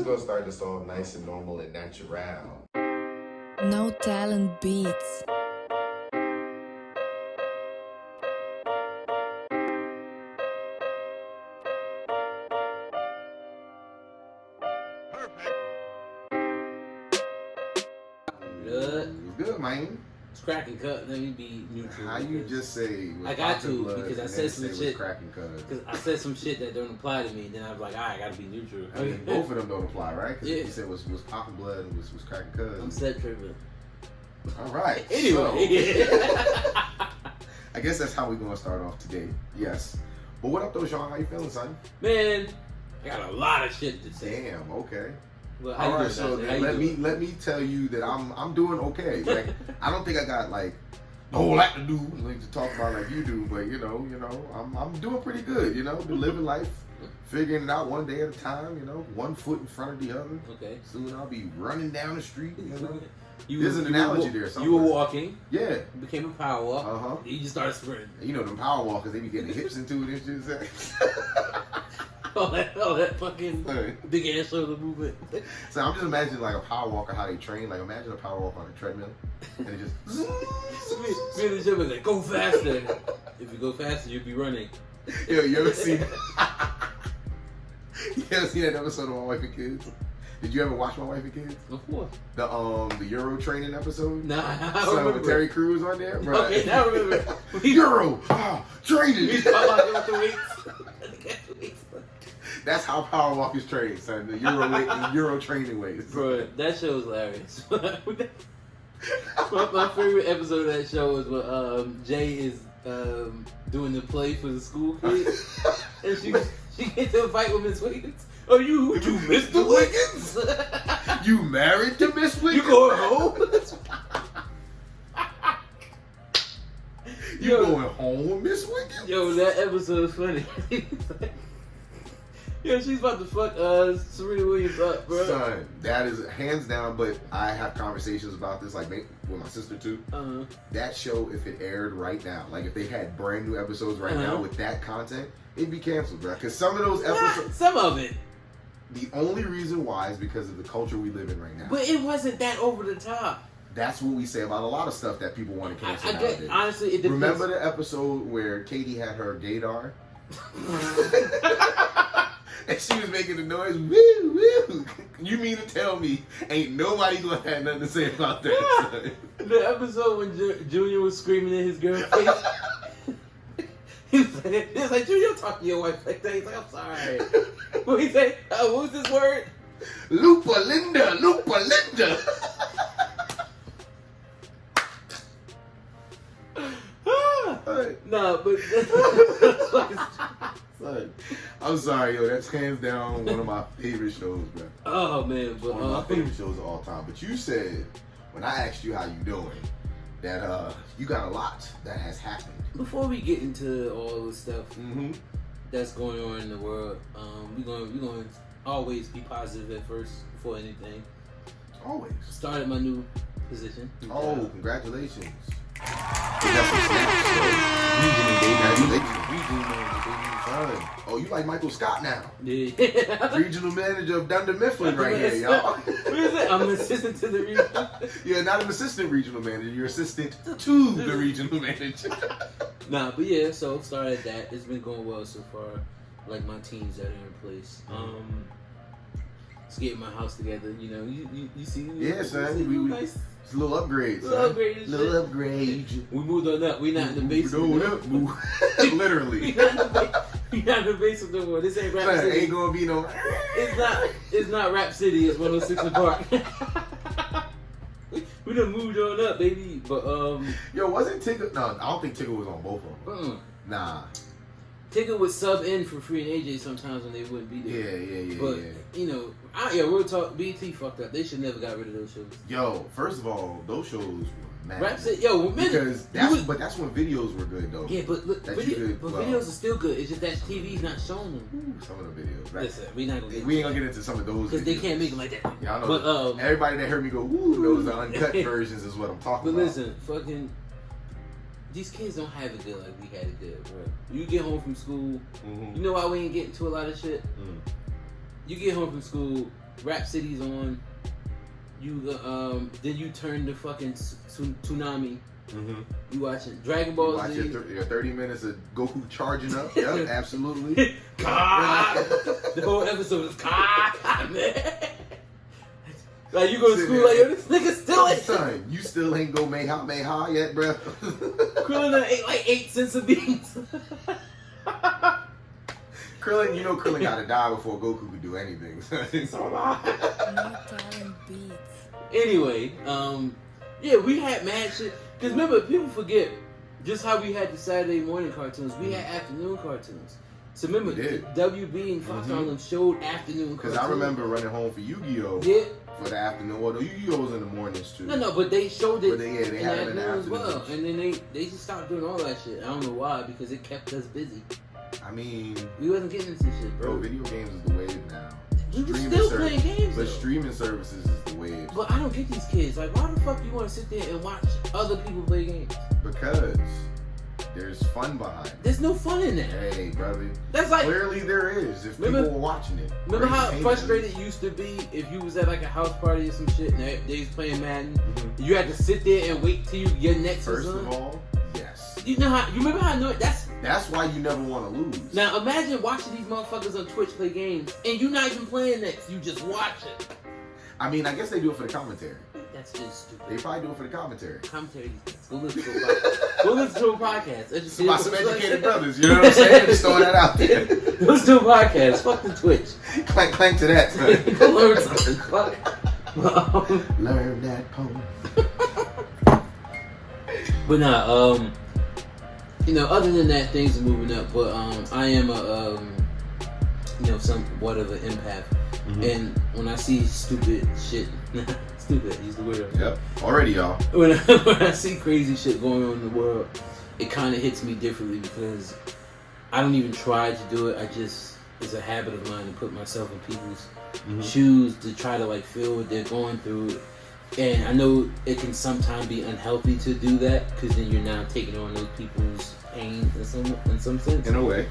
gonna start this off nice and normal and natural. No Talent Beats. Good, man. It's cracking cut. Let me be neutral. How you just say? I got to because I said some shit. Cracking cut. Because I said some shit that don't apply to me. Then I was like, I gotta be neutral. I mean, both of them don't apply, right? Because Yeah. you said was popping blood and was cracking cut. I'm set tripping. All right. Anyway, So, I guess that's how we're gonna start off today. Yes. But what up, though, Sean? How you feeling, son? man, I got a lot of shit to say. Damn. Okay. But how All you right. doing, So Dante? How then you doing? let me tell you that I'm doing okay. Like I don't think I got like a whole lot to do like to talk about like you do, but you know, I'm doing pretty good. You know, been living life, figuring it out one day at a time. You know, one foot in front of the other. Okay. Soon I'll be running down the street. You know. You There's an analogy there. You somewhere. were walking, Yeah. became a power walk. Uh-huh. You just started sprinting. You know them power walkers, they be getting hips into it and shit. all that fucking Right. big ass shoulder movement. So I'm just imagining like a power walker, how they train. Like imagine a power walker on a treadmill, and it just. Me and the gym was like, go faster. If you go faster, you'll be running. Yo, you ever seen? You ever seen that episode of My Wife and Kids? Did you ever watch My Wife and Kids? Of course. The Euro training episode? Nah, I So remember. with Terry Crews on there, bro. Okay, now I remember. Euro training. You talking about the weights? That's how power walkers train, son. The Euro training ways. Bro, that show was hilarious. My favorite episode of that show is when Jay is doing the play for the school kids, and she gets in a fight with Miss Wiggins. Oh, you Mr. Wiggins? You married to Miss Wiggins? You going home? You going home with Miss Wiggins? Yo, that episode is funny. Yo, she's about to fuck Serena Williams up, bro. Son, that is hands down, but I have conversations about this, like with my sister too. That show, if it aired right now, like if they had brand new episodes right now with that content, it'd be canceled, bro. Because some of those episodes, Some of it. the only reason why is because of the culture we live in right now. But it wasn't that over the top. That's what we say about a lot of stuff that people want to cancel nowadays. Honestly, it depends. Remember the episode where Katie had her gaydar? And she was making the noise, woo, woo. You mean to tell me ain't nobody gonna have nothing to say about that? Son? The episode when Junior was screaming in his girl's face. he was like, Junior, don't talk to your wife like that. He's like, I'm sorry. What he say? What was this word? Lupa Linda, Lupa Linda. No, but Son, I'm sorry, yo. That's hands down one of my favorite shows, bro. oh man, but One of my favorite shows of all time. But you said when I asked you how you doing, that you got a lot that has happened. before we get into all the stuff Mm-hmm. that's going on in the world, we're going to always be positive at first before anything. Always. Started my new position. Oh, congratulations. We got some snaps, Regional Son. Oh, you like Michael Scott now. baby. Yeah. Regional manager of Dunder Mifflin right here, y'all. What is it? I'm an assistant to the regional. You're not an assistant regional manager, you're assistant to the regional manager. Nah, but yeah, so started that. It's been going well so far. Like my teams that are in place. Just getting my house together, you know. You see? Yeah, son. See, We nice. It's a little upgrade, Little son. upgrade and Little shit. upgrade. We moved on up. We not in the basement. Moved no up, moved. We Literally. not in the we not in the basement no more. This ain't Rap Son, City. ain't gonna be no. It's not Rap City. It's 106 and Park. We done moved on up, baby. But Yo, wasn't Tigger? No, I don't think Tigger was on both of them. Nah. Tigger would sub in for Free and AJ sometimes when they wouldn't be there. Yeah. But you know, real talk. BT fucked up. They should never got rid of those shows. Yo, first of all, those shows were mad. Rap City, yo, man, because that's when videos were good though. yeah, but look, That you could, videos are still good. It's just that TV's not showing them. Ooh, some of the videos. Right? Listen, we ain't gonna get into some of those because they videos. can't make them like that. Y'all know. But everybody that heard me go, ooh, those are uncut versions is what I'm talking but about. listen, fucking. These kids don't have it good like we had it good, bro. You get home from school, Mm-hmm. you know why we ain't getting to a lot of shit? You get home from school, Rhapsody's on. You then you turn to fucking Toonami. Mm-hmm. You watching Dragon Ball Watch Z. your 30 minutes of Goku charging up. Yep, absolutely. The whole episode is man. Like you go to school like, yo, this nigga still ain't. Son, you still ain't go Meha yet, bro. Krillin done ate like 8 cents of beans. Krillin gotta die before Goku could do anything. So No talent beats. anyway, yeah, we had mad shit. Cause remember, people forget just how we had the Saturday morning cartoons. We had afternoon cartoons. So remember, We did. WB and Fox on them showed afternoon cartoons. Because I remember running home for Yu-Gi-Oh! Yeah. For the afternoon. Well, the Yu-Gi-Oh! Was in the mornings too. No, but they showed it But they in had the it in the afternoon as well. afternoons. And then they just stopped doing all that shit. I don't know why, because it kept us busy. I mean, We wasn't getting into shit, bro, bro. video games is the wave now. We were Streaming still ser- playing games, But though. streaming services is the wave. But I don't get these kids. Like, why the fuck do you want to sit there and watch other people play games? Because there's fun behind it. There's no fun in that. Hey, brother. That's like, Clearly there is. If Remember- people were watching it. remember how Entertainment. frustrated it used to be if you was at like a house party or some shit and they was playing Madden? Mhm. You had to sit there and wait till your next First was of on. all, yes. You know how? You remember how annoying that's? That's why you never want to lose. Now imagine watching these motherfuckers on Twitch play games and you not even playing next. You just watch it. I mean, I guess they do it for the commentary. That's just stupid. They probably do it for the commentary. Commentary these things. Go listen to a podcast. Go listen to a podcast. It's about some educated brothers, you know what I'm saying? Just throwing that out there. Listen to a podcast. Fuck the Twitch. Clank, clank to that. son. Go learn something. Fuck. Learn that poem. But nah, you know, other than that, things are moving up. But I am a you know, somewhat of an empath, and when I see stupid shit, stupid, use the word. Yep. Already, y'all. When I see crazy shit going on in the world, it kind of hits me differently because I don't even try to do it. I just, it's a habit of mine to put myself in people's shoes to try to like feel what they're going through. And I know it can sometimes be unhealthy to do that because then you're now taking on those people's pain in some sense. In a way.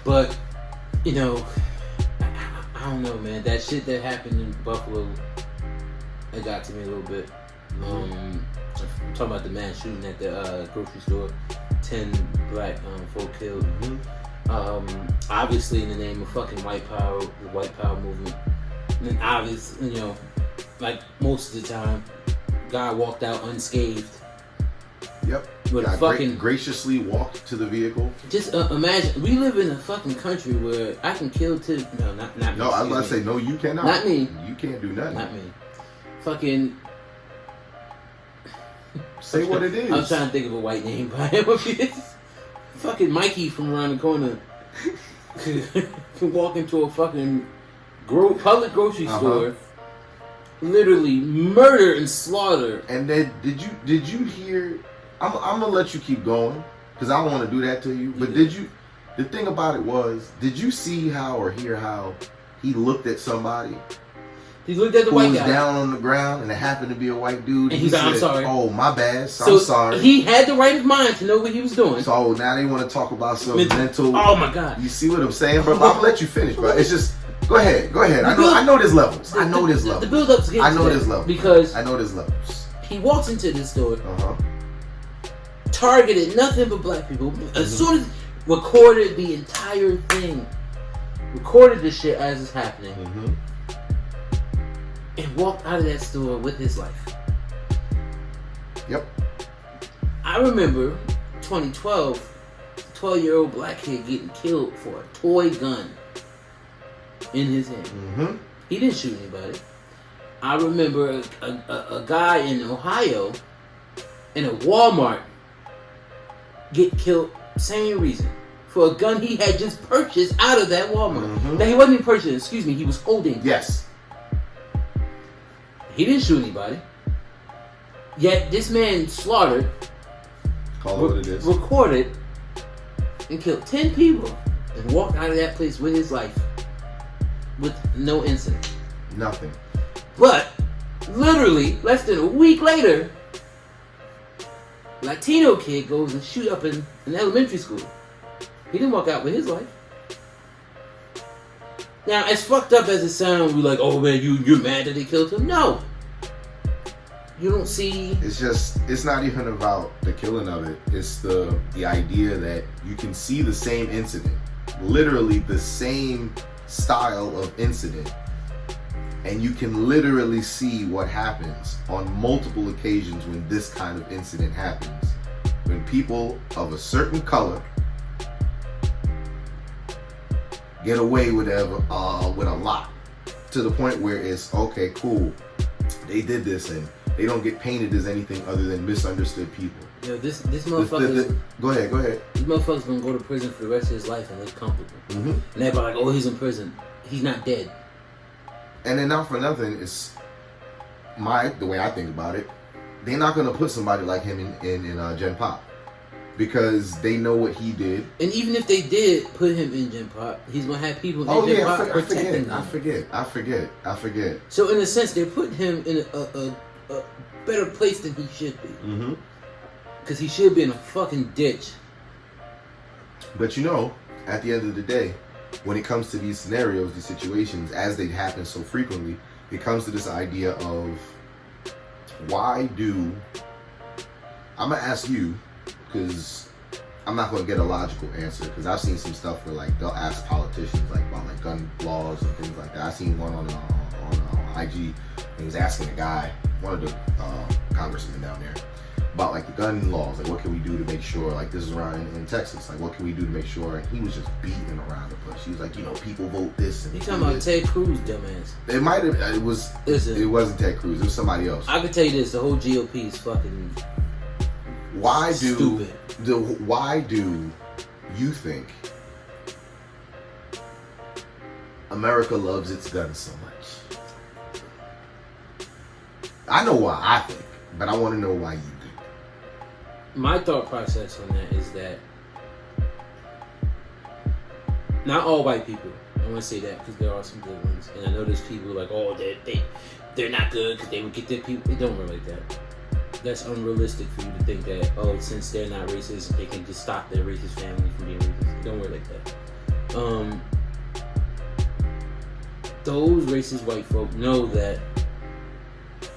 But, you know, I don't know, man. That shit that happened in Buffalo, it got to me a little bit. I'm talking about the man shooting at the grocery store. 10 black folk killed. Obviously in the name of fucking white power, the white power movement. And then obviously, you know, like most of the time, guy walked out unscathed. Yep. With God a fucking graciously walked to the vehicle. just imagine, we live in a fucking country where I can kill two. No, not me. No, I was about to excuse say, no, you cannot. Not me. You can't do nothing. Not me. Fucking. Say what it is. I'm trying to think of a white name by him. Fucking Mikey from around the corner can walk into a fucking public grocery store, literally murder and slaughter. And then did you hear? I'm gonna let you keep going because I don't want to do that to you. But Yeah. did you? The thing about it was, did you see how or hear how he looked at somebody He looked at the who white was guy. down on the ground and it happened to be a white dude? And he's like, "I'm sorry." Oh, my bad. So I'm sorry. he had the right of mind to know what he was doing. So now they want to talk about some mental. Oh my god. You see what I'm saying, bro? I'm gonna let you finish, bro. It's just go ahead. I know there's levels. The levels. build-up's getting I know to there's that levels. because I know there's levels. he walks into the store, Uh-huh. targeted nothing but black people. As soon as recorded the entire thing, recorded the shit as it's happening, and walked out of that store with his life. Yep. I remember 2012, 12-year-old black kid getting killed for a toy gun in his hand. He didn't shoot anybody. I remember a guy in Ohio in a Walmart get killed, same reason, for a gun he had just purchased out of that Walmart. Now he wasn't even purchasing, excuse me, he was holding. Yes. He didn't shoot anybody. Yet this man slaughtered, Call it what it is. recorded, and killed 10 people and walked out of that place with his life with no incident. Nothing. But literally less than a week later, Latino kid goes and shoot up in an elementary school. He didn't walk out with his life. Now, as fucked up as it sounds, we're like, oh man, you're mad that they killed him. No, you don't see. It's not even about the killing of it. It's the idea that you can see the same incident, literally the same style of incident, and you can literally see what happens on multiple occasions when this kind of incident happens. When people of a certain color get away with a lot, to the point where it's okay, cool, they did this, and they don't get painted as anything other than misunderstood people. Yo, this motherfucker. Go ahead. This motherfucker's gonna go to prison for the rest of his life and live comfortable. Mm-hmm. And everybody like, oh, he's in prison. He's not dead. And then not for nothing, it's the way I think about it. They're not gonna put somebody like him in Gen Pop because they know what he did. And even if they did put him in Gen Pop, he's gonna have people in Gen Pop protecting him. I forget. So in a sense, they're putting him in a better place than he should be. Mm-hmm. Because he should be in a fucking ditch. But you know, at the end of the day, when it comes to these scenarios, these situations, as they happen so frequently, it comes to this idea of why do... I'm going to ask you, because I'm not going to get a logical answer, because I've seen some stuff where like they'll ask politicians like about like gun laws and things like that. I seen one on IG, and he was asking a guy, one of the congressmen down there, about like the gun laws, like what can we do to make sure, like this is around in Texas, like what can we do to make sure, and he was just beating around the bush. He was like, you know, people vote this and you talking about Ted Cruz, dumbass. It might have, it wasn't Ted Cruz, it was somebody else. I can tell you this, the whole GOP is fucking stupid. Why do you think America loves its guns so much? I know why I think, but I want to know why you think. My thought process on that is that not all white people, I want to say that because there are some good ones, and I know there's people like, oh, they're not good because they would get their people. It don't work like that. That's unrealistic for you to think that, oh, since they're not racist, they can just stop their racist family from being racist. It don't work like that. Those racist white folk know that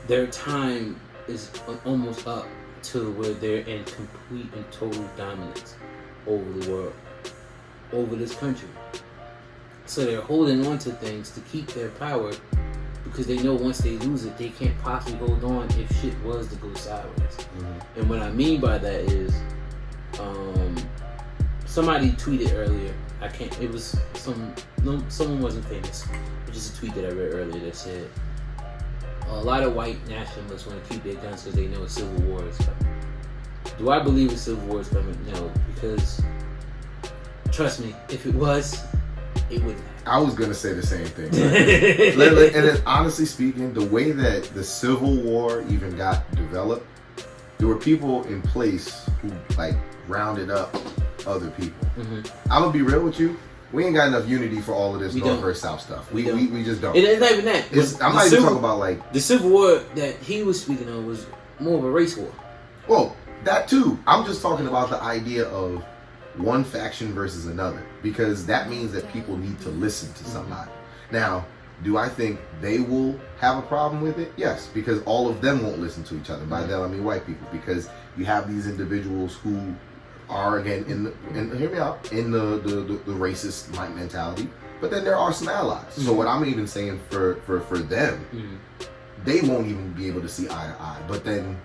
their time is almost up to where they're in complete and total dominance over the world, over this country. So they're holding on to things to keep their power because they know once they lose it, they can't possibly hold on if shit was to go sideways. Mm-hmm. And what I mean by that is, somebody tweeted earlier, it was someone wasn't famous, which is a tweet that I read earlier that said, a lot of white nationalists want to keep their guns because they know a civil war is coming. Do I believe a civil war is coming? No, because trust me, if it was, it wouldn't happen. I was gonna say the same thing. Right? And then, honestly speaking, the way that the Civil War even got developed, there were people in place who like rounded up other people. Mm-hmm. I'm gonna be real with you. We ain't got enough unity for all of this North versus South stuff. We just don't. It's not even that. I'm not even talking about like the Civil War that he was speaking of was more of a race war. Well, that too. I'm just talking about the idea of one faction versus another, because that means that people need to listen to somebody. Now, do I think they will have a problem with it? Yes, because all of them won't listen to each other. By that I mean white people, because you have these individuals who are again hear me out, in the racist like mentality, but then there are some allies. Mm-hmm. So what I'm even saying for them, mm-hmm. they won't even be able to see eye to eye. But then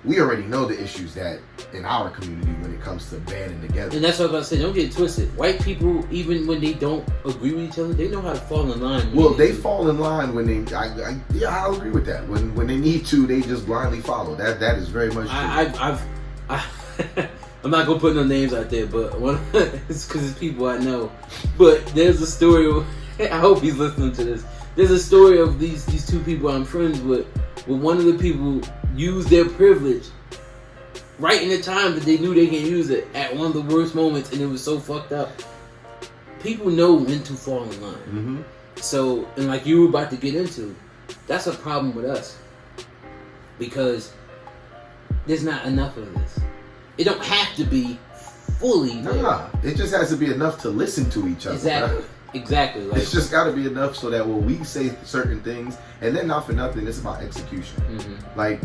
we already know the issues that in our community when it comes to banding together. And that's what I was about to say. Don't get it twisted. White people, even when they don't agree with each other, they know how to fall in line. Well, they fall in line when they. I'll agree with that. When they need to, they just blindly follow. That is very much true. I'm not gonna put no names out there, but it's because it's people I know. But there's a story. I hope he's listening to this. There's a story of these two people I'm friends with. Where one of the people used their privilege right in the time that they knew they can use it at one of the worst moments, and it was so fucked up. People know when to fall in line. Mm-hmm. So, and like you were about to get into, that's a problem with us because there's not enough of this. It don't have to be fully there. Nah, it just has to be enough to listen to each other. Exactly. Right? exactly. Like, It's just got to be enough so that when we say certain things, and then not for nothing, it's about execution. mm-hmm. Like,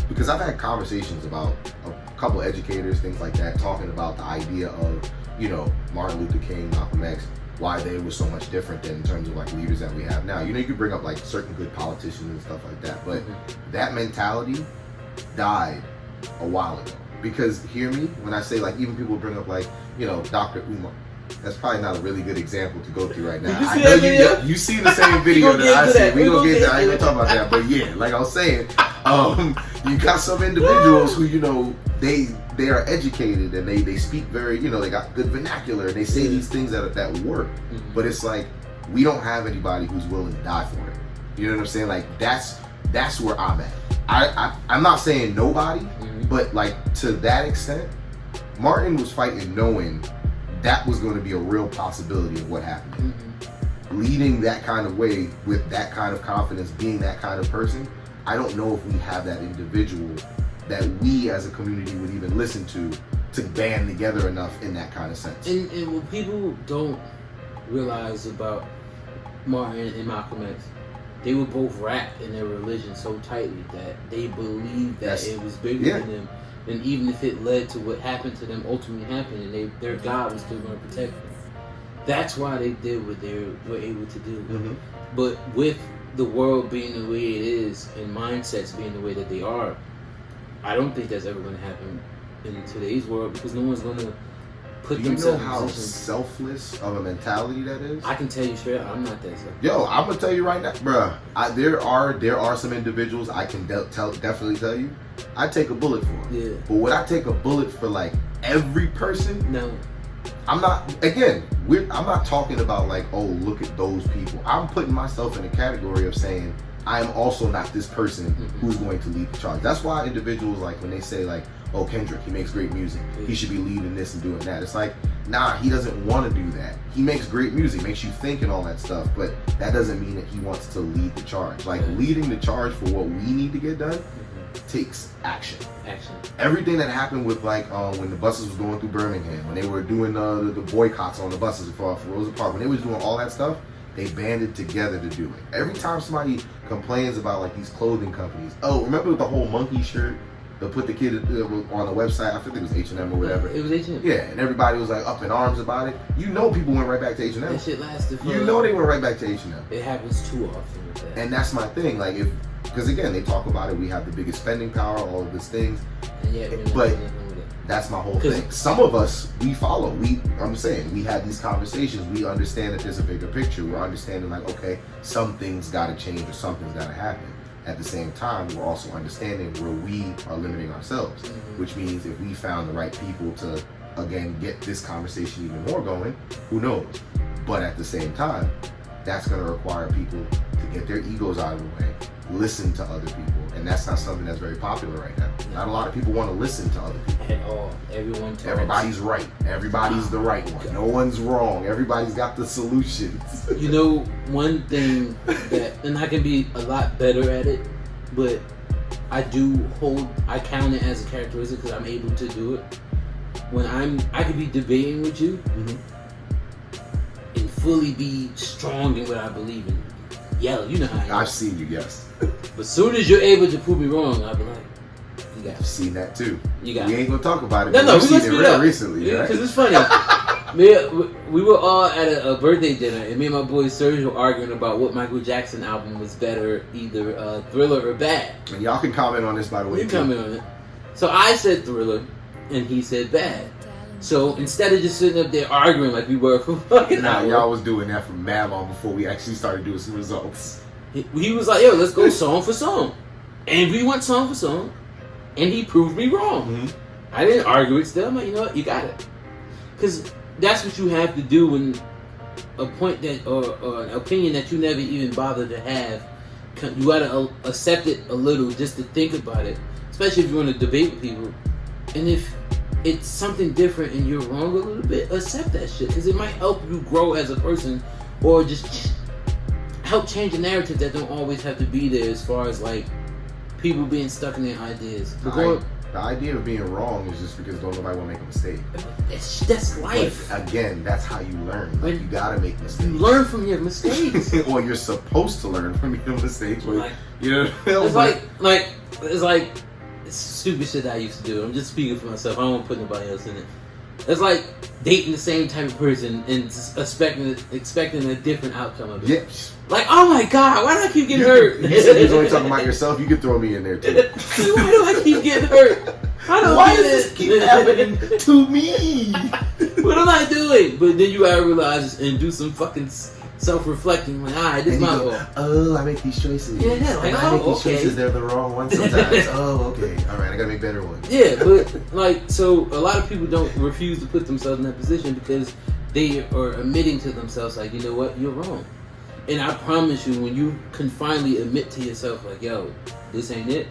because I've had conversations about a couple educators, things like that, talking about the idea of, you know, Martin Luther King, Malcolm X, why they were so much different than in terms of like leaders that we have now. You know, you could bring up like certain good politicians and stuff like that, but that mentality died a while ago. Because hear me when I say, like, even people bring up like, you know, Dr. Umar. That's probably not a really good example to go through right now. You see I know that video? you see the same video We that I gonna see. get to We that. gonna get to We I ain't gonna gonna talk about that, but yeah, like I was saying, you got some individuals who, you know, they are educated and they speak very, you know, they got good vernacular and they say these things that work. But it's like we don't have anybody who's willing to die for it. You know what I'm saying? Like that's where I'm at. I'm not saying nobody, but like to that extent, Martin was fighting knowing that was going to be a real possibility of what happened. Leading that kind of way with that kind of confidence, being that kind of person, I don't know if we have that individual that we as a community would even listen to band together enough in that kind of sense. And what people don't realize about Martin and Malcolm X, they were both wrapped in their religion so tightly that they believed that it was bigger than them. And even if it led to what happened to them ultimately happened, and their God was still going to protect them. That's why they did what they were able to do. But with the world being the way it is and mindsets being the way that they are, I don't think that's ever going to happen in today's world because no one's going to put Do you know themselves in how positions. selfless of a mentality that is? I can tell you straight up, I'm not that selfish. Yo, I'm gonna tell you right now, bruh. There are some individuals I can definitely tell you, I take a bullet for. Yeah. But would I take a bullet for like every person? No. I'm not. Again, I'm not talking about like, oh, look at those people. I'm putting myself in a category of saying I am also not this person who's going to lead the charge. That's why individuals like when they say like, oh, Kendrick, he makes great music. He should be leading this and doing that. It's like, nah, he doesn't want to do that. He makes great music, makes you think and all that stuff, but that doesn't mean that he wants to lead the charge. Like leading the charge for what we need to get done takes action. Everything that happened with like when the buses was going through Birmingham, when they were doing the boycotts on the buses for Rosa Parks, when they was doing all that stuff, they banded together to do it. Every time somebody complains about like these clothing companies, oh, remember the whole monkey shirt? They put the kid on the website. I think it was H&M or whatever. It was H&M. Yeah, and everybody was like up in arms about it. You know, people went right back to H&M. That shit lasted for. You know, they went right back to H&M. It happens too often with that. And that's my thing. Like, because again, they talk about it. We have the biggest spending power, all of these things. And yet, we're not But doing nothing with it. that's my whole thing. Some of us, we follow. I'm saying, we have these conversations. We understand that there's a bigger picture. We're understanding like, okay, some things got to change or something's got to happen. At the same time, we're also understanding where we are limiting ourselves, which means if we found the right people to, again, get this conversation even more going, who knows? But at the same time, that's going to require people to get their egos out of the way, listen to other people, and that's not something that's very popular right now. Not a lot of people want to listen to other people. At all. Everyone talks. Everybody's right. Everybody's the right one. No one's wrong. Everybody's got the solutions. You know, one thing that, and I can be a lot better at it, but I count it as a characteristic because I'm able to do it. When I could be debating with you and fully be strong in what I believe in. Yell, you know how I am. I've seen you, yes. But soon as you're able to prove me wrong, I'll be like, you got I've it. seen that too. You got We it. ain't gonna talk about it. No, but we we've seen gonna it speed up. recently, right? Because it's funny. We were all at a birthday dinner, and me and my boy Serge were arguing about what Michael Jackson album was better, either Thriller or Bad. And y'all can comment on this, by the way. You comment on it. So I said Thriller, and he said Bad. So instead of just sitting up there arguing like we were for fucking Nah, hour, y'all was doing that for mad long before we actually started doing some results. he was like, "Yo, let's go song for song," and we went song for song, and he proved me wrong. I didn't argue it. Still, I'm like, you know what, you got it, because that's what you have to do when a point that or an opinion that you never even bothered to have. You gotta accept it a little just to think about it, especially if you want to debate with people. And if it's something different and you're wrong a little bit, accept that shit, because it might help you grow as a person, or just help change the narrative that don't always have to be there as far as like people being stuck in their ideas. But The idea of being wrong is just because don't nobody want to make a mistake. That's life. But again, that's how you learn. Like, you gotta make mistakes. You learn from your mistakes. Or you're supposed to learn from your mistakes. But, Like, you know, it's like it's stupid shit that I used to do. I'm just speaking for myself. I don't want to put nobody else in it. It's like dating the same type of person and expecting a different outcome of it. Yes. Like, oh my god, why do I keep getting hurt? You said you was only talking about yourself. You could throw me in there too. Why do I keep getting hurt? I don't Why get does it. this keep happening to me? What am I doing? But then you gotta realize and do some fucking self-reflecting. Like, alright, this is And my you go, fault. oh, I make these choices. Yeah, like, and I make these okay. choices. They're the wrong ones sometimes. Oh, okay. All right, I gotta make better ones. Yeah, but like, so a lot of people don't refuse to put themselves in that position because they are admitting to themselves, like, you know what, you're wrong. And I promise you, when you can finally admit to yourself, like, yo, this ain't it,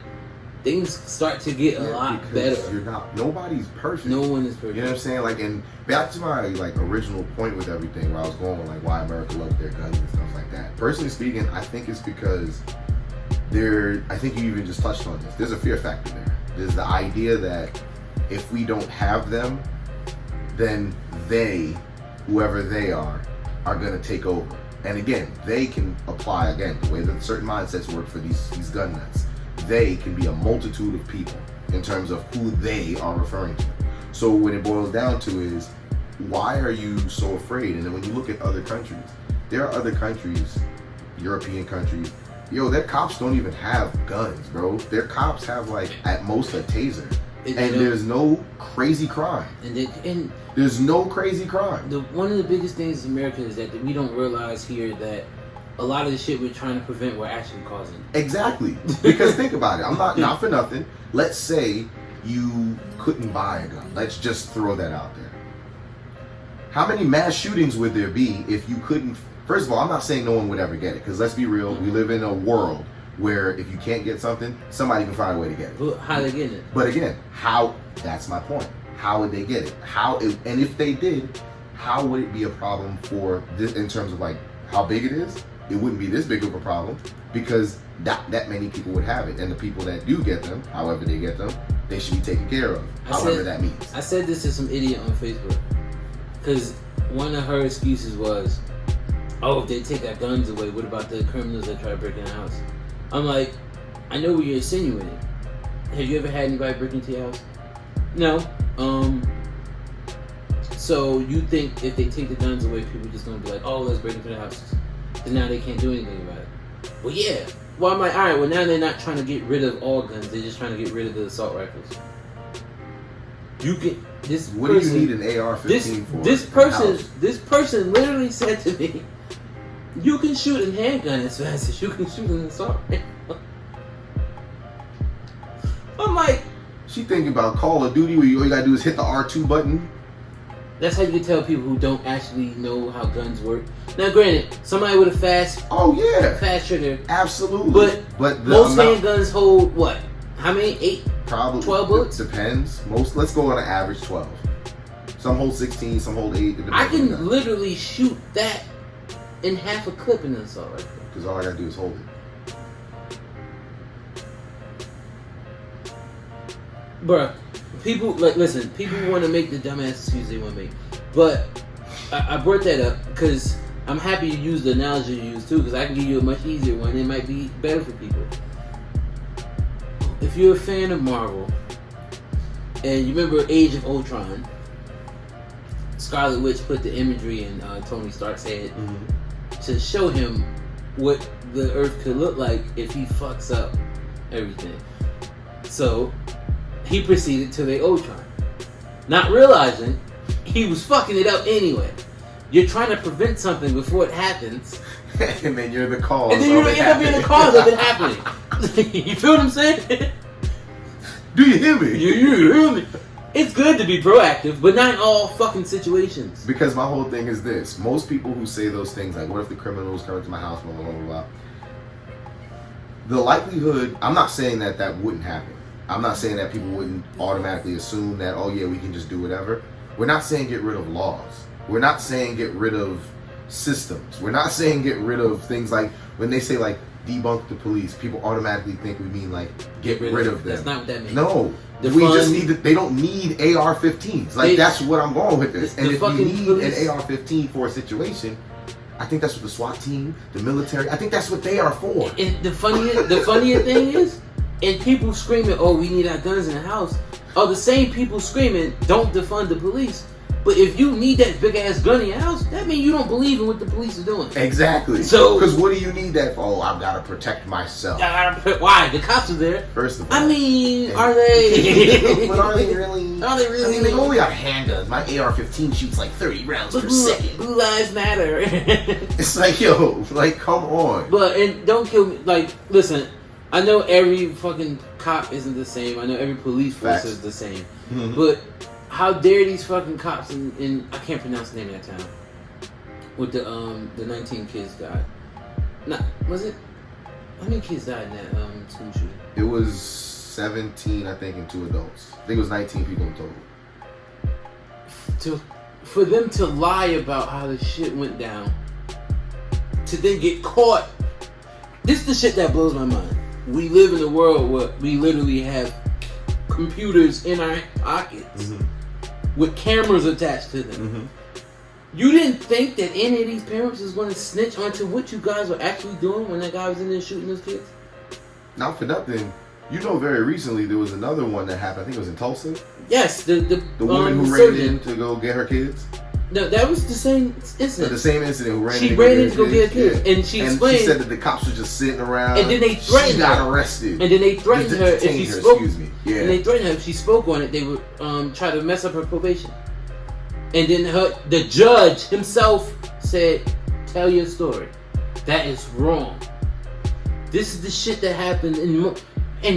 things start to get a lot because better. You're not. Nobody's perfect. No one is perfect. You know what I'm saying? Like, and back to my like original point with everything, where I was going with like why America loves their guns and stuff like that. Personally speaking, I think it's because I think you even just touched on this. There's a fear factor there. There's the idea that if we don't have them, then they, whoever they are gonna take over. And again, they can apply again the way that certain mindsets work for these gun nuts. They can be a multitude of people in terms of who they are referring to. So what it boils down to is, why are you so afraid? And then when you look at other countries, there are other countries, European countries, yo, their cops don't even have guns, bro. Their cops have like at most a taser. And there's no crazy crime. And There's no crazy crime. one of the biggest things in America is that we don't realize here that a lot of the shit we're trying to prevent, we're actually causing. Exactly. Because think about it. I'm not for nothing. Let's say you couldn't buy a gun. Let's just throw that out there. How many mass shootings would there be if you couldn't? First of all, I'm not saying no one would ever get it, because let's be real. We live in a world where if you can't get something, somebody can find a way to get it. But how they getting it? But again, how? That's my point. How would they get it? And if they did, how would it be a problem for this in terms of like how big it is? It wouldn't be this big of a problem because that many people would have it, and the people that do get them, however they get them, they should be taken care of. However that means. I said this to some idiot on Facebook because one of her excuses was, "Oh, if they take our guns away, what about the criminals that try to break in the house?" I'm like, I know what you're insinuating. Have you ever had anybody break into your house? No. So you think if they take the guns away, people just gonna be like, "Oh, let's break into the houses," and now they can't do anything about it. Well, yeah. Well, I'm like, all right. Well, now they're not trying to get rid of all guns; they're just trying to get rid of the assault rifles. You can. What do you need an AR-15 for? This person literally said to me, "You can shoot a handgun as fast as you can shoot an assault rifle." I'm like, she thinking about Call of Duty where all you gotta do is hit the R2 button. that's how you can tell people who don't actually know how guns work. Now, granted, somebody with a fast trigger, absolutely. But most handguns hold what? How many? 8? Probably 12 bullets? Depends. Let's go on an average 12. Some hold 16, some hold 8. I can literally shoot that in half a clip in an assault rifle. Because all I gotta do is hold it. Bruh, people listen. People want to make the dumbass excuse they want to make, but I brought that up because I'm happy you use the analogy you use too, because I can give you a much easier one. It might be better for people. If you're a fan of Marvel and you remember Age of Ultron, Scarlet Witch put the imagery in Tony Stark's head to show him what the Earth could look like if he fucks up everything. So he proceeded to the Ultron, not realizing he was fucking it up anyway. You're trying to prevent something before it happens, and then you're the cause. and then you end up being the cause of it happening. You feel what I'm saying? Do you hear me? You hear me? It's good to be proactive, but not in all fucking situations. Because my whole thing is this: most people who say those things, like, "What if the criminals come into my house?" Blah blah blah blah. The likelihood, I'm not saying that wouldn't happen. I'm not saying that people wouldn't automatically assume that, oh yeah, we can just do whatever. We're not saying get rid of laws. We're not saying get rid of systems. We're not saying get rid of things like when they say like debunk the police, people automatically think we mean like get rid of them. That's not what that means. No. Defund- We just need to, they don't need AR-15s. Like, that's what I'm going with this. And the if you fucking need police- an AR-15 for a situation, I think that's what the SWAT team, the military, I think that's what they are for. And the funnier thing is, and people screaming, "Oh, we need our guns in the house," are the same people screaming, "Don't defund the police." But if you need that big ass gun in your house, that means you don't believe in what the police are doing. Exactly. So- because what do you need that for? Oh, I've got to protect myself. Why? The cops are there. First of all. I mean, are they? But are they really? Are they really? I mean, they only got handguns. My AR-15 shoots like 30 rounds per second. Blue lives matter. It's like, yo, like, come on. But, and don't kill me. Like, listen, I know every fucking cop isn't the same. I know every police force Facts. is the same. Mhm. But how dare these fucking cops in I can't pronounce the name of that town with the 19 kids died. Nah, was it? How many kids died in that school shooting? It was 17, I think, and 2 adults. I think it was 19 people in total. For them to lie about how the shit went down, to then get caught. This is the shit that blows my mind. We live in a world where we literally have computers in our pockets with cameras attached to them. You didn't think that any of these parents was going to snitch onto what you guys were actually doing when that guy was in there shooting those kids? Not for nothing. You know, very recently there was another one that happened. I think it was in Tulsa. Yes, the woman who ran surgeon. in to go get her kids. No, that was the same incident. The same incident who ran She in ran in to go get her kids, yeah. and she explained. She said that the cops were just sitting around. And then they threatened She got her. arrested. And then they threatened her if Detained she her, spoke. excuse me. Yeah. And they threatened her if she spoke on it, they would try to mess up her probation. And then the judge himself said, "Tell your story. That is wrong." This is the shit that happened in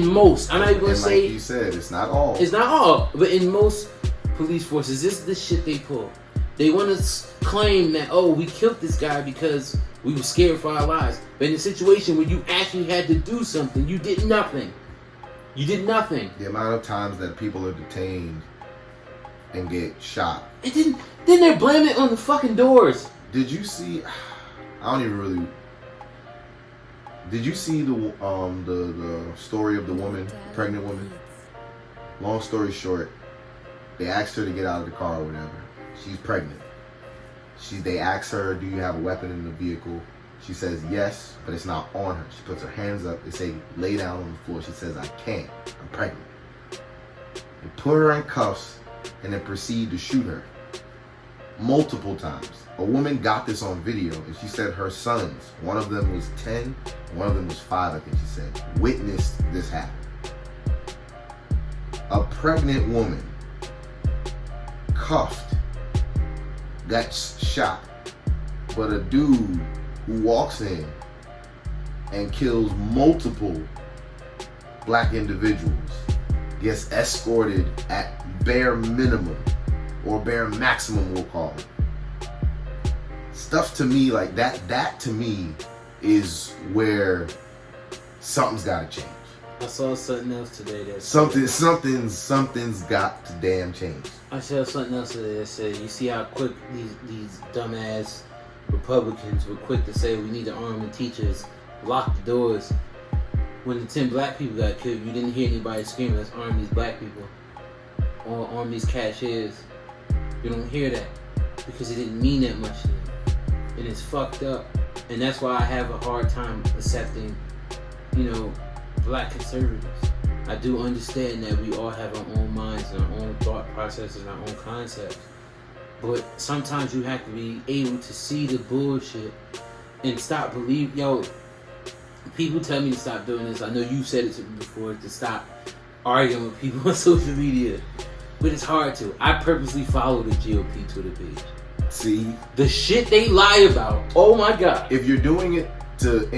most. I'm not even gonna And say like you said, it's not all. it's not all, but in most police forces, this is the shit they pull. They want to claim that, oh, we killed this guy because we were scared for our lives. But in a situation where you actually had to do something, you did nothing. You did nothing. The amount of times that people are detained and get shot. It didn't. Then they're blaming it on the fucking doors. Did you see? I don't even really. Did you see the story of the woman, pregnant woman? Long story short, they asked her to get out of the car or whatever. She's pregnant. They asked her, "Do you have a weapon in the vehicle?" She says yes, but it's not on her. She puts her hands up. They say lay down on the floor. She says, "I can't. I'm pregnant." They put her in cuffs and then proceed to shoot her multiple times. A woman got this on video, and she said her sons, one of them was 10, one of them was 5, I think she said, witnessed this happen. A pregnant woman, cuffed, got shot, but a dude who walks in and kills multiple black individuals gets escorted at bare minimum, or bare maximum we'll call it. Stuff to me like that to me is where something's gotta change. I saw something else today that Something's got to damn change. I saw something else today that said, you see how quick these dumbass Republicans were quick to say we need to arm the teachers, lock the doors. When the 10 black people got killed, you didn't hear anybody screaming, "Let's arm these black people," or "arm these cashiers." You don't hear that because it didn't mean that much to them, and it's fucked up. And that's why I have a hard time accepting, black conservatives. I do understand that we all have our own minds and our own thought processes and our own concepts, but sometimes you have to be able to see the bullshit and stop believing. People tell me to stop doing this. I know you said it to me before, to stop arguing with people on social media. But it's hard to. I purposely follow the GOP Twitter page. See? The shit they lie about. Oh my God. If you're doing it to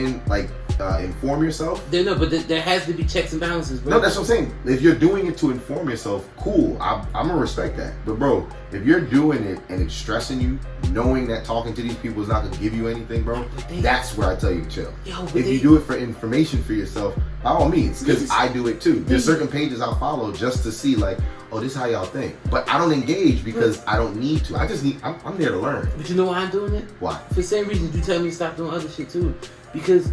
inform yourself. But there has to be checks and balances, bro. No, that's what I'm saying. If you're doing it to inform yourself, cool. I'm gonna respect that. But bro, if you're doing it and it's stressing you, knowing that talking to these people is not gonna give you anything, bro, that's where I tell you to chill. If you do it for information for yourself, by all means, because I do it too. There's certain pages I'll follow just to see like, oh, this is how y'all think. But I don't engage because I don't need to. I'm there to learn. But you know why I'm doing it? Why? For the same reason you tell me to stop doing other shit too. Because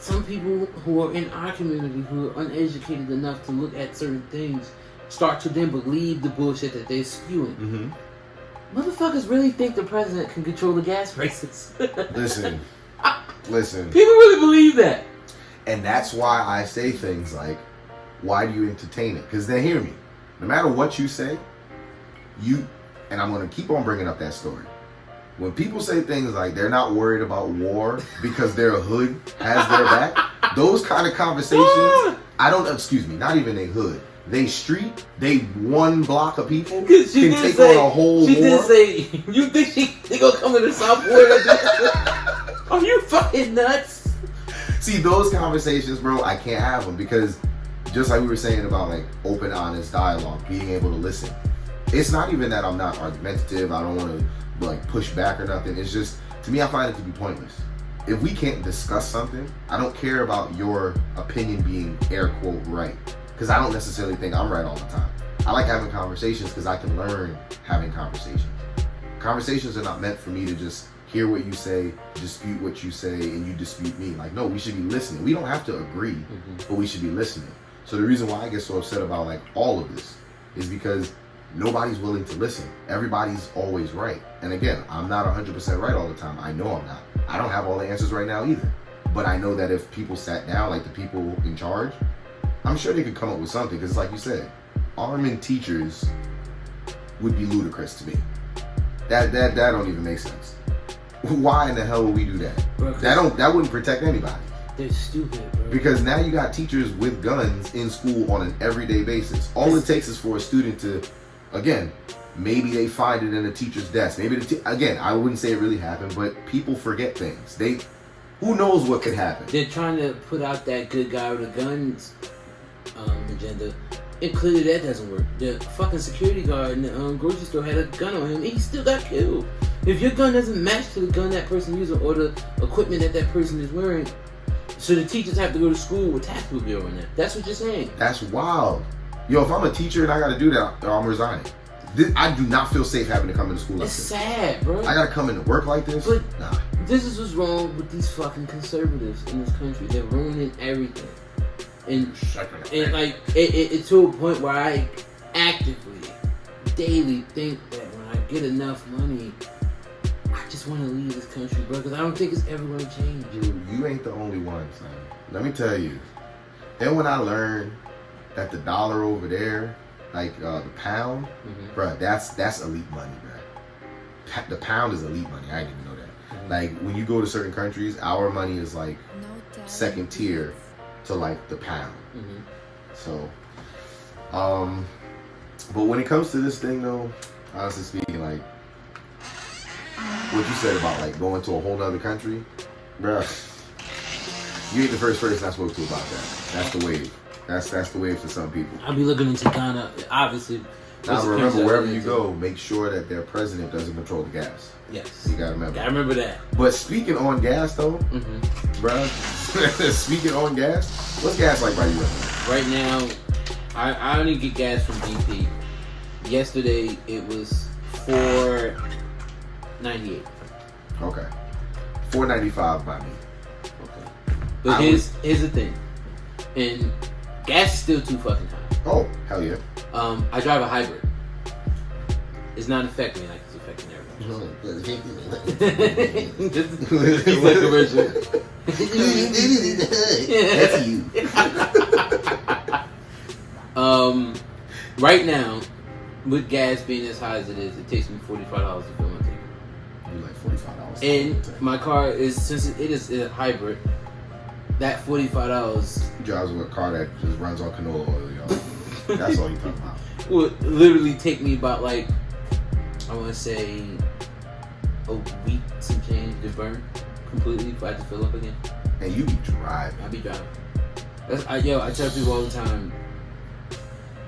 some people who are in our community who are uneducated enough to look at certain things start to then believe the bullshit that they're spewing. Mm-hmm. Motherfuckers really think the president can control the gas prices. Listen. People really believe that. And that's why I say things like, why do you entertain it? Because then hear me. No matter what you say, and I'm going to keep on bringing up that story. When people say things like they're not worried about war because their hood has their back, those kind of conversations, not even a hood. They street, they one block of people can take on a whole war. She did say, you think they gonna come to the South Florida? Are you fucking nuts? See, those conversations, bro, I can't have them because just like we were saying about like open, honest dialogue, being able to listen. It's not even that I'm not argumentative. I don't want to like push back or nothing. It's just, to me, I find it to be pointless. If we can't discuss something, I don't care about your opinion being air quote right. Because I don't necessarily think I'm right all the time. I like having conversations because I can learn having conversations. Conversations are not meant for me to just hear what you say, dispute what you say, and you dispute me. Like, no, we should be listening. We don't have to agree, but we should be listening. So the reason why I get so upset about like all of this is because nobody's willing to listen. Everybody's always right. And again, I'm not 100% right all the time. I know I'm not. I don't have all the answers right now either. But I know that if people sat down, like the people in charge, I'm sure they could come up with something. Because like you said, arming teachers would be ludicrous to me. That don't even make sense. Why in the hell would we do that? Bro, that wouldn't protect anybody. They're stupid, bro. Because now you got teachers with guns in school on an everyday basis. All it takes is for a student to, again, maybe they find it in a teacher's desk. Maybe again, I wouldn't say it really happened, but people forget things. Who knows what could happen? They're trying to put out that good guy with the guns agenda, and clearly that doesn't work. The fucking security guard in the grocery store had a gun on him, and he still got killed. If your gun doesn't match to the gun that person using or the equipment that person is wearing, so the teachers have to go to school with tactical on that. That's what you're saying. That's wild. Yo, if I'm a teacher and I got to do that, I'm resigning. I do not feel safe having to come into school like this. It's sad, bro. I got to come into work like this? But nah. This is what's wrong with these fucking conservatives in this country. They're ruining everything. And like, it to a point where I actively, daily think that when I get enough money, I just want to leave this country, bro, because I don't think it's ever going to change. Dude, you ain't the only one, son. Let me tell you. Then when I learned that the dollar over there, like the pound, bro, that's elite money, bro. The pound is elite money. I didn't even know that. Like, when you go to certain countries, our money is like second tier to like the pound. So, but when it comes to this thing though, honestly speaking, like what you said about like going to a whole nother country, bruh, you ain't the first person I spoke to about that. That's the wave. That's the wave for some people. I'll be looking into Ghana, obviously. Now remember, wherever you go, make sure that their president doesn't control the gas. Yes. You gotta remember. I remember that. But speaking on gas though, bruh, speaking on gas, what's gas like by you right now? I only get gas from BP. Yesterday it was $4.98. Okay. $4.95 by me. Okay. But here's the thing. And gas is still too fucking high. Oh, hell yeah. I drive a hybrid. It's not affecting me like it's affecting everybody. He's like commercial. That's you. Right now, with gas being as high as it is, it takes me $45 to fill my tank. You like $45. And my car is, since it is a hybrid, that $45 drives with a car that just runs on canola oil, y'all. That's all you talking about. Would literally take me about like, I want to say, a week some change to burn completely if I had to fill up again. And you be driving. I be driving. I tell people all the time,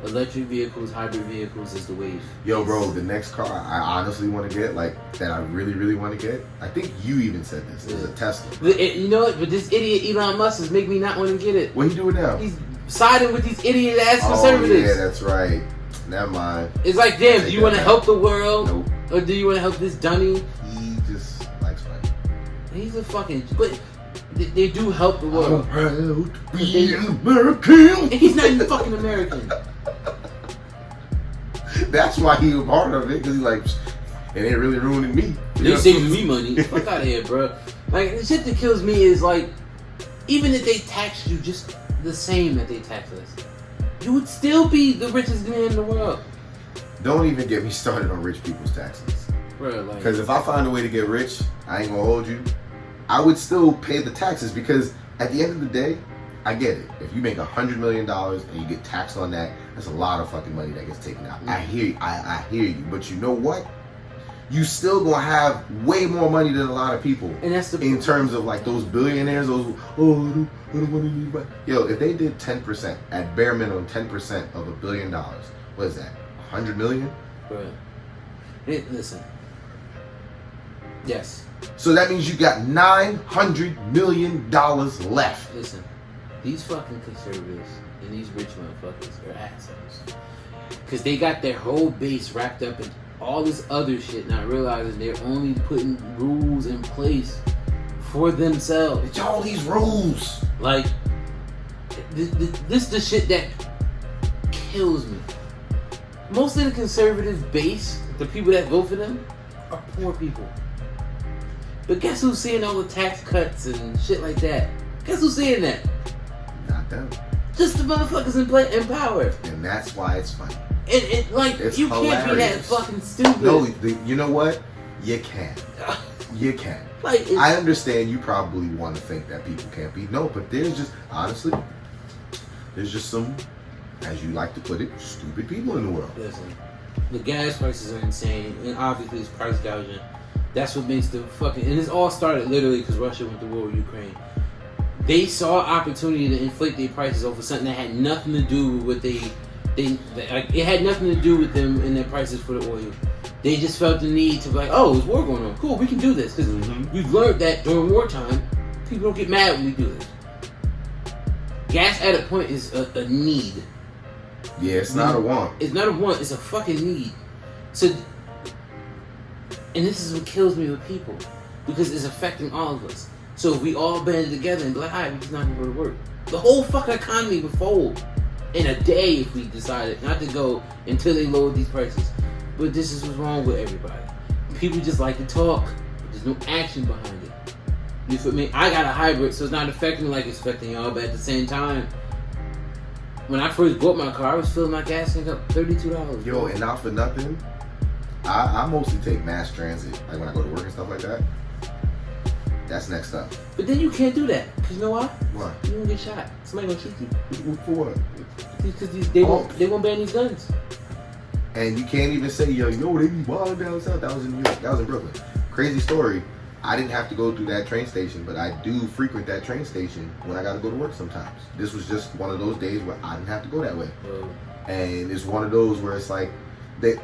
electric vehicles, hybrid vehicles is the wave. Yo, bro, the next car I honestly want to get, like, that I really, really want to get, I think you even said this, is a Tesla. You know what? But this idiot Elon Musk is making me not want to get it. What he doing now? He's siding with these idiot-ass conservatives. Oh, yeah, that's right. Never mind. It's like, damn, do you want to help the world? Nope. Or do you want to help this dummy? He just likes money. He's a fucking... But they do help the I'm world. proud to be an American. And he's not even fucking American. That's why he was part of it, because he's like, it ain't really ruining me. They saving me money. Fuck out of here, bro. Like, the shit that kills me is like, even if they tax you just the same that they tax us, you would still be the richest man in the world. Don't even get me started on rich people's taxes. Bro, like, Because if I find a way to get rich, I ain't gonna hold you. I would still pay the taxes, because at the end of the day, I get it. If you make $100 million and you get taxed on that, that's a lot of fucking money that gets taken out. I hear you. I hear you. But you know what? You still gonna have way more money than a lot of people. and that's the In terms of like those billionaires, those I don't want to need money. Yo, if they did 10%, at bare minimum 10% of $1 billion, what is that? 100 million? bro. Listen. Yes. So that means you got $900 million left. Listen. These fucking conservatives and these rich motherfuckers are assholes. Because they got their whole base wrapped up in all this other shit, not realizing they're only putting rules in place for themselves. It's all these rules. Like, this the shit that kills me. Most of the conservative base, the people that vote for them, are poor people. But guess who's seeing all the tax cuts and shit like that? Guess who's seeing that? Not them. Just the motherfuckers in power. And that's why it's funny. And like, It's you can't be that hilarious. fucking stupid. No, you know what? You can. You can. Like, it's, I understand you probably want to think that people can't be. No, but there's just, honestly, there's just some, as you like to put it, stupid people in the world. listen, the gas prices are insane, and obviously it's price gouging. That's what makes the fucking, and this all started literally because Russia went to war with Ukraine. They saw opportunity to inflate their prices over something that had nothing to do with what they like, it had nothing to do with them and their prices for the oil. They just felt the need to be like, oh, there's war going on. Cool, we can do this. Because we've learned that during wartime, people don't get mad when we do this. Gas at a point is a need. Yeah, it's not a want. It's not a want, it's a fucking need. So, and this is what kills me with people. Because it's affecting all of us. So if we all band together and be like, alright, we're just not gonna go to work. The whole fucking economy would fold in a day if we decided not to go until they lowered these prices. But this is what's wrong with everybody. People just like to talk, but there's no action behind it. You feel me? I got a hybrid, so it's not affecting me like it's affecting y'all, but at the same time, when I first bought my car, I was filling my gas tank up $32. Yo, and not for nothing, I mostly take mass transit, like when I go to work and stuff like that. That's next up. But then you can't do that, because you know why? What? You won't get shot. Somebody gonna shoot you. For what? Because they won't ban these guns. And you can't even say, yo, they be wilding down south. That was in New York. That was in Brooklyn. Crazy story. I didn't have to go through that train station, but I do frequent that train station when I got to go to work sometimes. This was just one of those days where I didn't have to go that way. And it's one of those where it's like,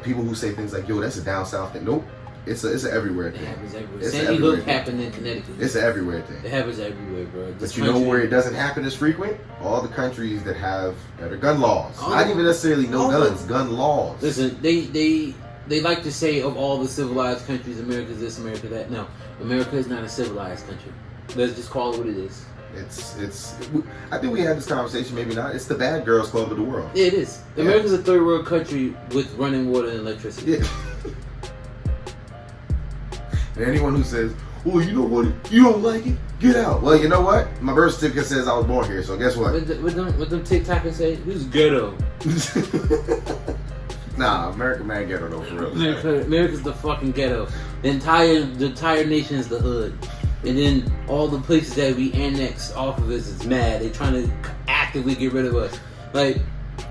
people who say things like, yo, that's a down south thing. Nope. It's an everywhere It thing. happens everywhere. It's Sandy everywhere Hook thing. happened in Connecticut. It's an everywhere thing. It happens everywhere, bro. But you know where it doesn't happen as frequent? All the countries that have better gun laws. Not even necessarily no guns, gun laws. Listen, they like to say of all the civilized countries, America's this, America that. No, America is not a civilized country. Let's just call it what it is. I think we had this conversation, maybe not. It's the bad girls club of the world. Yeah, it is. Yeah. America's a third world country with running water and electricity. Yeah. And anyone who says, "Oh, you know what? You don't like it? Get out." Well, you know what? My birth certificate says I was born here, so guess what? What them TikTokers say? Who's ghetto? Nah, American man ghetto though, for real. America's the fucking ghetto. The entire nation is the hood. And then all the places that we annex off of us is mad. They're trying to actively get rid of us. Like,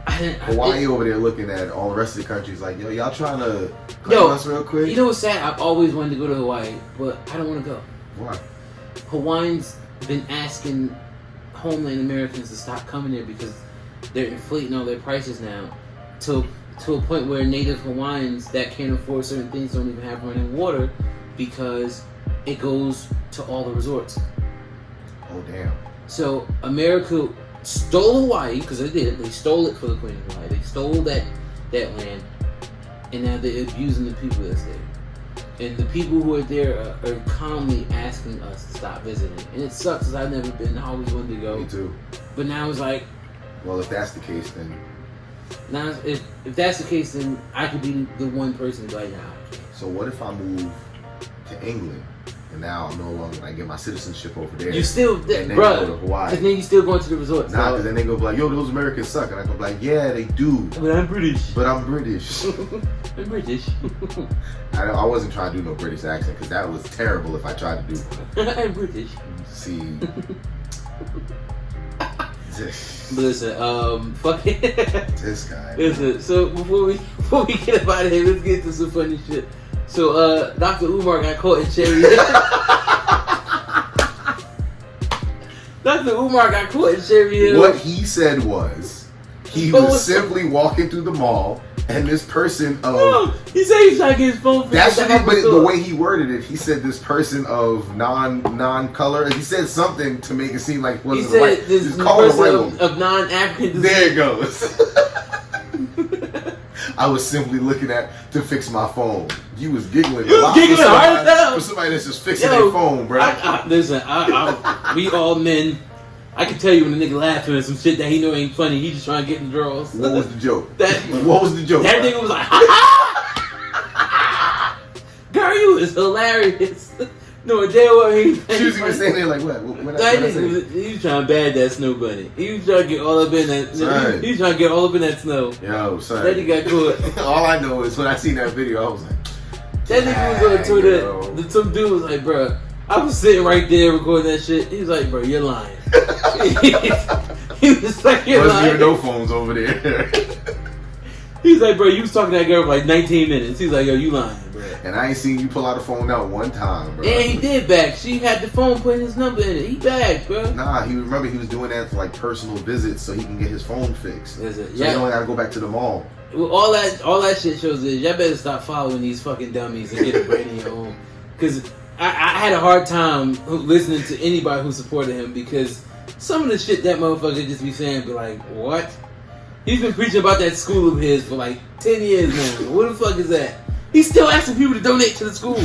Hawaii over there looking at all the rest of the countries like, yo, y'all trying to claim us real quick? You know what's sad? I've always wanted to go to Hawaii, but I don't want to go. Why? Hawaiians been asking homeland Americans to stop coming there because they're inflating all their prices now to a point where native Hawaiians that can't afford certain things don't even have running water because it goes to all the resorts. Oh, damn. So America stole Hawaii, because they did. They stole it for the Queen of Hawaii. They stole that land, and now they're abusing the people that's there. And the people who are there are calmly asking us to stop visiting. And it sucks because I've never been. I always wanted to go. Me too. But now it's like, Well, if that's the case, then now if that's the case, then I could be the one person right now. so what if I move to England and now I'm no longer I get my citizenship over there? You still, and then bro, go to Hawaii. because then you still going to the resorts. Nah, dog. because then they go be like, yo, those Americans suck, and I go be like, yeah, they do, But I'm British. but I'm British. I'm British. I wasn't trying to do no British accent because that was terrible if I tried to do. I'm British. See. But listen, fuck it. This guy. Listen, so before we get up out of here, let's get to some funny shit. So, Dr. Umar got caught in Cherry Hill. Dr. Umar got caught in Cherry Hill. What he said was, he was simply walking through the mall, and this person of No, he said he's trying to get his phone fixed. that's at what he, but the store. way he worded it, he said this person of non-color. He said something to make it seem like it He wasn't the right. said this He's calling the right person woman. of non-African descent. There it goes. I was simply looking at to fix my phone. You was giggling. You was giggling hard as hell. For somebody that's just fixing Yo, their phone, bro. Listen, we all men. I can tell you when a nigga laughing at some shit that he know ain't funny. He just trying to get in the draws. What was the joke? That- What was the joke? That bro? nigga was like, girl, you is hilarious. No, damn well he. She was even saying it like, what? What That I say? nigga, he was trying to bad that snow bunny. He was trying to get all up in that. Son. He was trying to get all up in that snow. Yo, son. That nigga got caught. All I know is when I seen that video, I was like, That nigga was on Twitter. yo. Some dude was like, bro, I was sitting right there recording that shit. He was like, bro, you're lying. He was like, you're wasn't lying. even no phones over there. He's like, bro, you was talking to that girl for like 19 minutes. He's like, yo, you lying, bro. And I ain't seen you pull out a phone out one time, bro. And he did back. She had the phone putting his number in it. He back, bro. Nah, he was doing that for like personal visits so he can get his phone fixed. Listen, So he only gotta go back to the mall. Well, all that shit shows is y'all better stop following these fucking dummies and get a brain in your own. Because I had a hard time listening to anybody who supported him because some of the shit that motherfucker just be saying be like, what? He's been preaching about that school of his for like 10 years now. What the fuck is that? He's still asking people to donate to the school.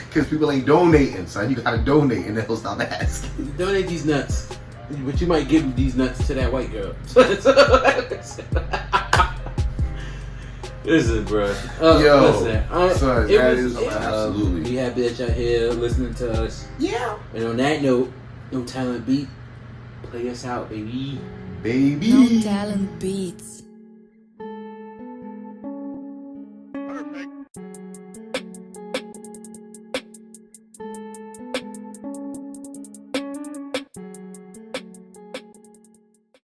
Because people ain't donating, son. You gotta donate and they'll stop asking. Donate these nuts. But you might give these nuts to that white girl. Listen, bro. Yo, listen, son, that is absolutely. We happy that y'all here listening to us. Yeah. And on that note, No Talent Beat, play us out, baby. Baby. No Talent Beats.